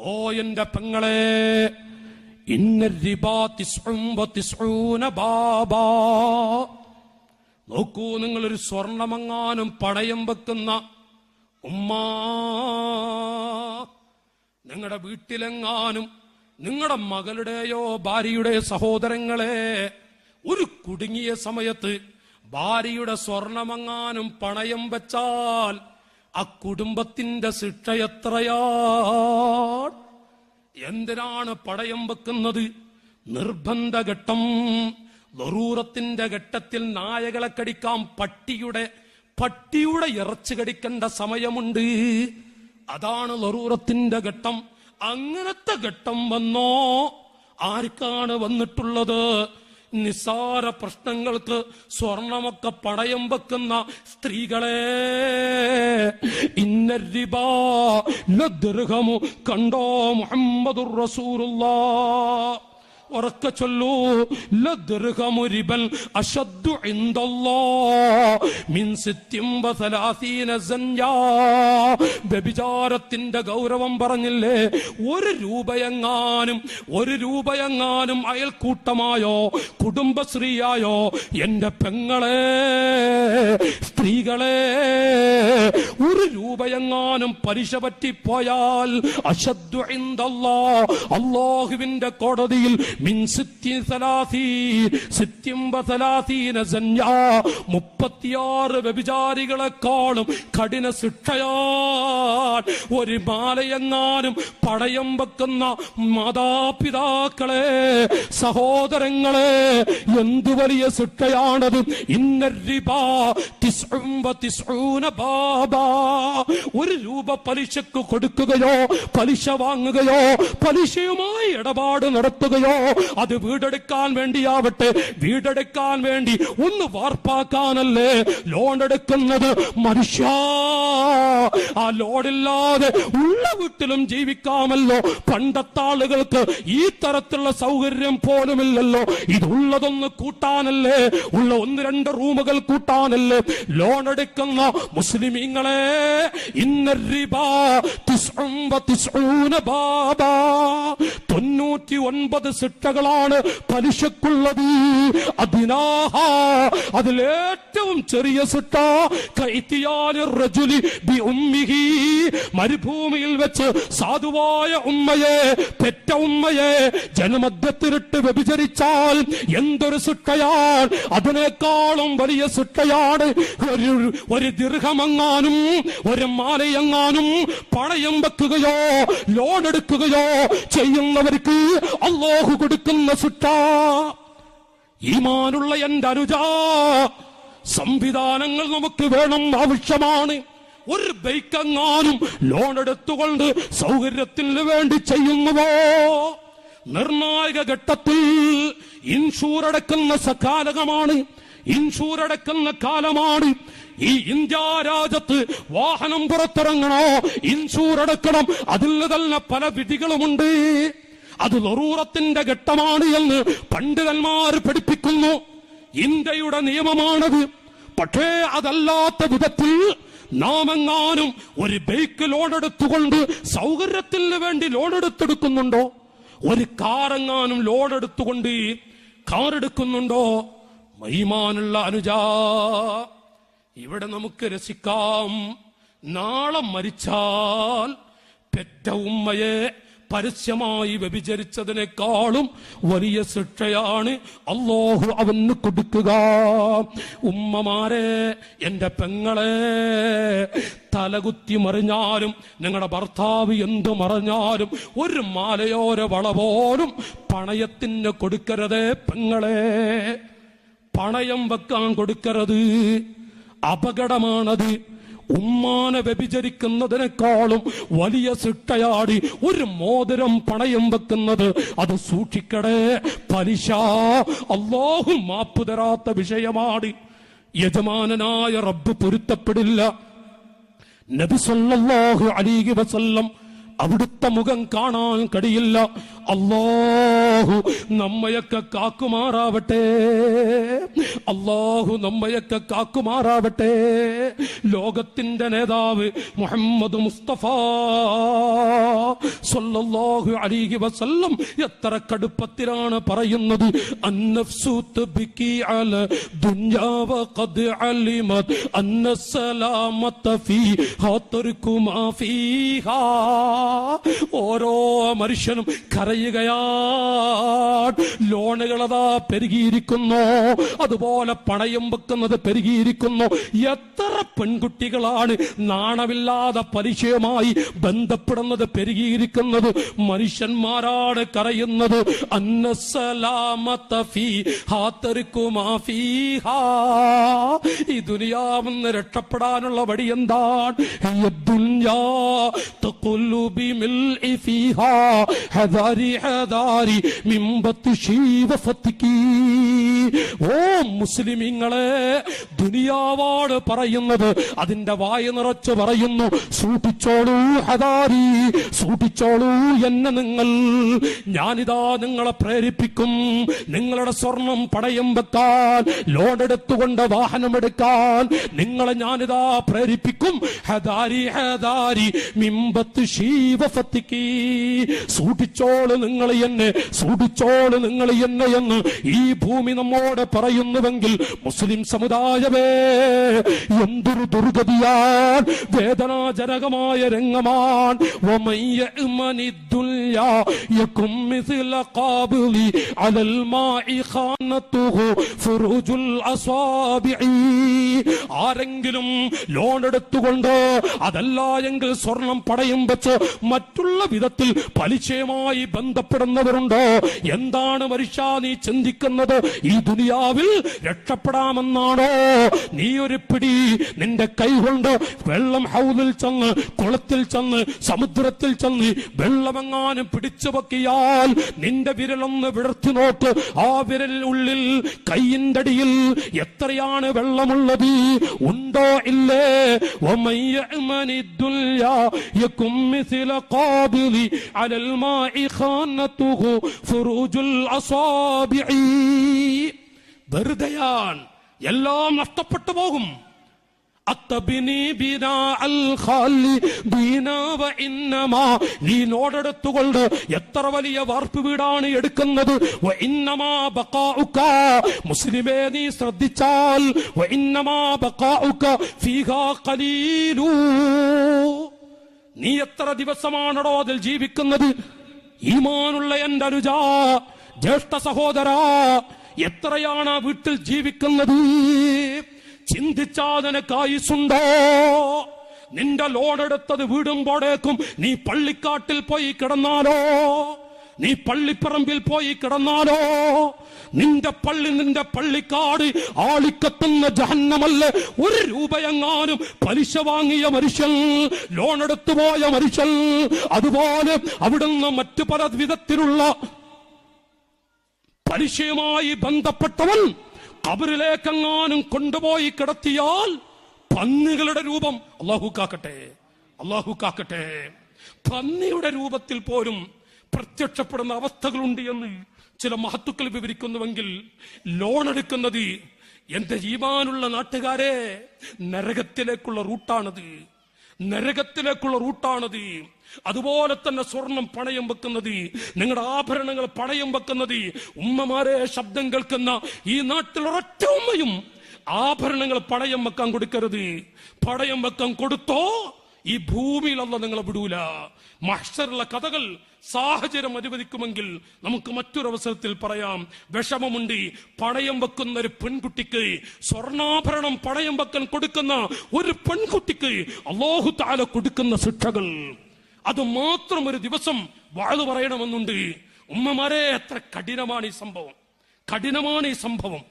ഓ എന്റെ പെങ്ങളെ, ഇന്നരിബാ തിസ്ഉൻ വതിസ്ഊന ബാബാ. നോക്കൂ, നിങ്ങളൊരു സ്വർണമെങ്ങാനും പണയം വെക്കുന്ന ഉമ്മ, നിങ്ങളുടെ വീട്ടിലെങ്ങാനും നിങ്ങളുടെ മകളുടെയോ ഭാര്യയുടെ സഹോദരങ്ങളെ ഒരു കുടുങ്ങിയ സമയത്ത് ഭാര്യയുടെ സ്വർണമെങ്ങാനും പണയം വെച്ചാൽ ആ കുടുംബത്തിന്റെ ശിക്ഷ എത്രയാണ്? എന്തിനാണ് പണയം വെക്കുന്നത്? നിർബന്ധ ഘട്ടം, ലറൂറത്തിന്റെ ഘട്ടത്തിൽ നായകളെ കടിക്കാം, പട്ടിയുടെ ഇറച്ചി കടിക്കേണ്ട സമയമുണ്ട്. അതാണ് ലറൂറത്തിന്റെ ഘട്ടം. അങ്ങനത്തെ ഘട്ടം വന്നോ? ആർക്കാണ് വന്നിട്ടുള്ളത്? നിസാര പ്രശ്നങ്ങൾക്ക് സ്വർണമൊക്കെ പണയം വെക്കുന്ന സ്ത്രീകളെ. ഇന്നരിബാ ലദ്ർഹമു, കണ്ടോ മുഹമ്മദുർ റസൂലുള്ളാഹ്. ഉറക്കെ ചൊല്ലൂ, ലദ്ർഹമു റിബൻ അശദ്ദു ഇൻദല്ലാഹ് മിൻ 36 സൻയാ. വ്യഭിചാരത്തിന്റെ ഗൗരവം പറഞ്ഞില്ലേ? ഒരു രൂപയെങ്ങാനും അയൽക്കൂട്ടമായോ കുടുംബശ്രീയായോ എന്റെ പെങ്ങളെ, സ്ത്രീകളെ, ഒരു രൂപയെങ്ങാനും പലിശ പറ്റിപ്പോയാൽ അശദ്ദു ഇൻദല്ലാഹ്, അല്ലാഹുവിന്റെ കോടതിയിൽ മിൻ 36 സൻയാ, 36 വ്യഭിചാരികളെക്കാളും കഠിന ശിക്ഷയാണ്. ഒരു മാലയെങ്ങാനും പണയം വെക്കുന്ന മാതാപിതാക്കളെ, സഹോദരങ്ങളെ, എന്തു വലിയ ശിക്ഷയാണത്! ഇന്നരിബാ തിസ്ഉൻ വതിസ്ഊന ബാബാ. ഒരു രൂപ പലിശക്ക് കൊടുക്കുകയോ പലിശ വാങ്ങുകയോ പലിശയുമായി ഇടപാട് നടത്തുകയോ, അത് വീടെടുക്കാൻ വേണ്ടിയാവട്ടെ, വീടെടുക്കാൻ വേണ്ടി ഒന്ന് വാർപ്പാക്കാനല്ലേ ലോൺ എടുക്കുന്നത് മനുഷ്യ. ആ ലോണില്ലാതെ ഉള്ള വീട്ടിലും ജീവിക്കാമല്ലോ. പണ്ടത്തെ ആളുകൾക്ക് ഈ തരത്തിലുള്ള സൗകര്യം പോലുമില്ലല്ലോ. ഇതുള്ളതൊന്ന് കൂട്ടാനല്ലേ, ഉള്ള 1-2 റൂമുകൾ കൂട്ടാനല്ലേ ലോൺ എടുക്കുന്ന മുസ്ലിമീങ്ങളെ. ഇന്നരിബാ തിസ്ഉൻ വതിസ്ഊന ബാബാ. 99 ശിക്ഷകളാണ് പലിശക്കുള്ളത്. അതിലേറ്റവും ചെറിയ ശിക്ഷ കൈത്തിയാനിർ റജുലി ബി ഉമ്മിഹി. മരുഭൂമിയിൽ വെച്ച് സാധുവായ ഉമ്മയെ, പെറ്റ ഉമ്മയെ ജനമധ്യത്തിലിട്ട് വ്യഭിചരിച്ചാൽ എന്തൊരു ശിക്ഷയാണ്! അതിനേക്കാളും വലിയ ശിക്ഷയാണ് ഒരു ദിർഹമെങ്ങാനും ഒരു മാലയെങ്ങാനും പണയം വെക്കുകയോ ലോൺ എടുക്കുകയോ ചെയ്യുന്നവർക്ക് അല്ലാഹു കൊടുക്കുന്ന ശിക്ഷ. ഈമാനുള്ള എന്റെ അനുജ, സംവിധാനങ്ങൾ നമുക്ക് വേണം, ആവശ്യമാണ്. ഒരു ബൈക്കെങ്ങാനും ലോൺ എടുത്തുകൊണ്ട് സൗകര്യത്തിന് വേണ്ടി ചെയ്യുന്നുവോ? നിർണായക ഘട്ടത്തിൽ ഇൻഷൂർ അടക്കുന്ന സകാലകമാണ്, ഇൻഷൂർ അടക്കുന്ന കാലമാണ്. ഈ ഇന്ത്യ രാജ്യത്ത് വാഹനം പുറത്തിറങ്ങണോ ഇൻഷൂർ അടക്കണം. അതിൽ തന്നെ പല വിധികളുമുണ്ട്. അത് ലറൂറത്തിന്റെ ഘട്ടമാണ് എന്ന് പണ്ഡിതന്മാർ പഠിപ്പിക്കുന്നു. ഇന്ത്യയുടെ നിയമമാണത്. പക്ഷേ അതല്ലാത്ത വിധത്തിൽ നാം എങ്ങാനും ഒരു ബൈക്ക് ലോൺ എടുത്തുകൊണ്ട് സൗകര്യത്തിന് വേണ്ടി ലോൺ എടുത്തെടുക്കുന്നുണ്ടോ? ഒരു കാറെങ്ങാനും ലോൺ എടുത്തുകൊണ്ട് കാർ എടുക്കുന്നുണ്ടോ? ഈമാനുള്ള അനുജാ, ഇവിടെ നമുക്ക് രസിക്കാം. നാളെ മരിച്ചാൽ പെറ്റ ഉമ്മയെ പരസ്യമായി വ്യഭിചരിച്ചതിനേക്കാളും വലിയ ശിക്ഷയാണ് അല്ലാഹു അവന് കൊടുക്കുക. ഉമ്മമാരെ, എന്റെ പെങ്ങളെ, തലകുത്തി മറിഞ്ഞാലും നിങ്ങളുടെ ഭർത്താവ് എന്തു മറിഞ്ഞാലും ഒരു മാലയോര വള പോലും പണയത്തിന് കൊടുക്കരുതേ പെങ്ങളെ. പണയം വെക്കാൻ കൊടുക്കരുത്, അപകടമാണത്. ഉമ്മാനെ വ്യഭിചരിക്കുന്നതിനേക്കാളും വലിയ ശിക്ഷയാടി ഒരു മോതിരം പണയം വെക്കുന്നത്. അത് സൂക്ഷിക്കടേ. പലിശ അല്ലാഹു മാപ്പ് തരാത്ത വിഷയമാണ്. യജമാനനായ റബ്ബ് പൊരുത്തപ്പെടില്ല. നബി സല്ലല്ലാഹു അലൈഹി വസല്ലം അവിടുത്തെ മുഖം കാണാൻ കഴിയില്ല. അല്ലാഹു നമ്മയൊക്കെ കാക്കുമാറാവട്ടെ, അല്ലാഹു നമ്മയൊക്കെ കാക്കുമാറാവട്ടെ. ലോകത്തിന്റെ നേതാവ് മുഹമ്മദ് മുസ്തഫ സ്വല്ലല്ലാഹു അലൈഹി വസല്ലം എത്ര കടുപ്പത്തിലാണ് പറയുന്നത്, അന്നഫ്സു തബ്കി അല ദുനിയാ വഖദ് അലിമത് അന്ന സലാമത ഫീഹാ തർകു മാ ഫീഹാ. ഓരോ മനുഷ്യനും കരയുകയാണ്. ലോണുകളതാ പെരുകിയിരിക്കുന്നു, അതുപോലെ പണയം വെക്കുന്നത് പെരുകിയിരിക്കുന്നു. എത്ര പെൺകുട്ടികളാണ് നാണമില്ലാതെ പലിശയുമായി ബന്ധപ്പെടുന്നത് പെരുകിയിരിക്കുന്നത്. മനുഷ്യന്മാരാണ് കരയുന്നത്. അന്നസലാമത ഫീഹാ തർകു മാ ഫീഹാ. ഈ ദുനിയാവെന്ന് രക്ഷപ്പെടാനുള്ള വഴി എന്താണ്? ദുനിയാ തഖുലു ബിമിൽഇ ഫീഹാ ഹദാരി ഹദാരി മിൻ ബത്ശി വഫത്കി. ഓ മുസ്ലിമീങ്ങളെ, ദുനിയാവാണ് പറയുന്നത്. അതിന്റെ വായ നിറച്ച് പറയുന്നു, സൂക്ഷിച്ചോളൂ ഹദാരി, സൂക്ഷിച്ചോളൂ എന്നെ നിങ്ങൾ. ഞാനിതാ നിങ്ങളെ പ്രേരിപ്പിക്കും, നിങ്ങളുടെ സ്വർണം പണയം വെക്കാൻ, ലോൺ എടുത്തുകൊണ്ട് വാഹനമെടുക്കാൻ നിങ്ങളെ ഞാനിതാ പ്രേരിപ്പിക്കും. ഹദാരി ഹദാരി മിൻ ബത്ശി വഫത്കി. സൂക്ഷിച്ചോളൂ നിങ്ങൾ എന്നെ, സൂക്ഷിച്ചോളൂ നിങ്ങൾ എന്നെ എന്ന് ഈ ഭൂമി നമ്മോട് പറയുന്നുവെങ്കിൽ മുസ്ലിം സമുദായമേ, എന്തൊരു ദുർഗതിയാൻ, വേദനാജനകമായ രംഗമാണ്. വമൻ യഅ്മനി ദുനിയാ യകും മിസ്ല ഖാബിലി അലൽ മാഇ ഖാനതുഹു ഫുറൂജുൽ അസാബിഇ. ആരെങ്കിലും ലോൺ എടുത്തുകൊണ്ട് അതല്ല എങ്കിൽ സ്വർണം പണയം വെച്ച് മറ്റുള്ള വിധത്തിൽ പലിശയുമായി ബന്ധപ്പെടുന്നവരുണ്ടോ? എന്താണ് മനുഷ്യ നീ ചിന്തിക്കുന്നത്? ഈ ദുനിയാവിൽ രക്ഷപ്പെടാമെന്നാണോ? നീ ഒരു പിടി നിന്റെ കൈകൊണ്ട് വെള്ളം ഹൗദിൽ ചെന്ന്, കുളത്തിൽ ചെന്ന്, സമുദ്രത്തിൽ ചെന്ന് വെള്ളമെങ്ങാനും പിടിച്ചു വെക്കിയാൽ നിന്റെ വിരലൊന്ന് വിടർത്തി നോക്ക്. ആ വിരലിൽ ഉള്ളിൽ കൈയിന്റെ അടിയിൽ എത്രയാണ് വെള്ളമുള്ളത്? ഉണ്ടോ ഇല്ലേ? വമൻ യഅ്മനി ദുനിയാ യകും മിസ്ല ഖാബിലി അലൽ മാഇ ഖാനതുഹു ഫുറൂജുൽ അസാബിഇ. വെറുതെയാൻ, എല്ലാം നഷ്ടപ്പെട്ടു പോകും. നീ നോടെടുത്തുകൊണ്ട് എത്ര വലിയ വാർപ്പ് വീടാണ് എടുക്കുന്നത്. മുസ്ലിമേ, നീ ശ്രദ്ധിച്ചാൽ നീ എത്ര ദിവസമാണോ അതിൽ ജീവിക്കുന്നത്? ഈമാനുള്ള എന്റെ അനുജാ, ജ്യേഷ്ഠ സഹോദരാ, എത്രയാണ് ആ വീട്ടിൽ ജീവിക്കുന്നത്? ചിന്തിച്ചാൽ നിനക്ക് ആയുസ്സുണ്ടോ? നിന്റെ ലോണെടുത്തത് വീടുമ്പോഴേക്കും നീ പള്ളിക്കാട്ടിൽ പോയി കിടന്നാലോ, നീ പള്ളിപ്പറമ്പിൽ പോയി കിടന്നാലോ, നിന്റെ പള്ളിക്കാട് ആളിക്കത്തുന്ന ജഹന്നമല്ല. ഒരു രൂപയെങ്ങാനും പലിശ വാങ്ങിയ മനുഷ്യൻ, ലോണെടുത്തു പോയ മനുഷ്യൻ, അതുപോലെ അവിടുന്ന് മറ്റു പല വിധത്തിലുള്ള പലിശയുമായി ബന്ധപ്പെട്ടവൻ ഖബറിലേക്കെങ്ങാനും കൊണ്ടുപോയി കിടത്തിയാൽ പന്നികളുടെ രൂപം, അല്ലാഹു കാക്കട്ടെ, അല്ലാഹു കാക്കട്ടെ, പന്നിയുടെ രൂപത്തിൽ പോലും പ്രത്യക്ഷപ്പെടുന്ന അവസ്ഥകളുണ്ട് എന്ന് ചില മഹത്തുക്കൾ വിവരിക്കുന്നുവെങ്കിൽ, ലോൺ എടുക്കുന്നത് എന്റെ ഈമാനുള്ള നാട്ടുകാരെ നരകത്തിലേക്കുള്ള റൂട്ടാണത്, നരകത്തിലേക്കുള്ള റൂട്ടാണത്. അതുപോലെ തന്നെ സ്വർണം പണയം വെക്കുന്നത്, നിങ്ങളുടെ ആഭരണങ്ങൾ പണയം വെക്കുന്നത്. ഉമ്മമാരെ, ശബ്ദം കേൾക്കുന്ന ഈ നാട്ടിൽ ഒരൊറ്റ ഉമ്മയും ആഭരണങ്ങൾ പണയം വെക്കാൻ കൊടുക്കരുത്. പണയം വെക്കാൻ കൊടുത്തോ ഈ ഭൂമിയിൽ അല്ലാഹു നിങ്ങളെ വിടൂല. മഹ്ശറിലെ കഥകൾ സാഹചര്യം അനുവദിക്കുമെങ്കിൽ നമുക്ക് മറ്റൊരവസരത്തിൽ പറയാം. വിഷമമുണ്ട്. പണയം വെക്കുന്ന ഒരു പെൺകുട്ടിക്ക്, സ്വർണ്ണാഭരണം പണയം വെക്കാൻ കൊടുക്കുന്ന ഒരു പെൺകുട്ടിക്ക് അല്ലാഹു തആല കൊടുക്കുന്ന ശിക്ഷകൾ, അത് മാത്രം ഒരു ദിവസം വാഴ് പറയണമെന്നുണ്ട്. ഉമ്മമാരെ, എത്ര കഠിനമാണ് ഈ സംഭവം, കഠിനമാണ് ഈ സംഭവം.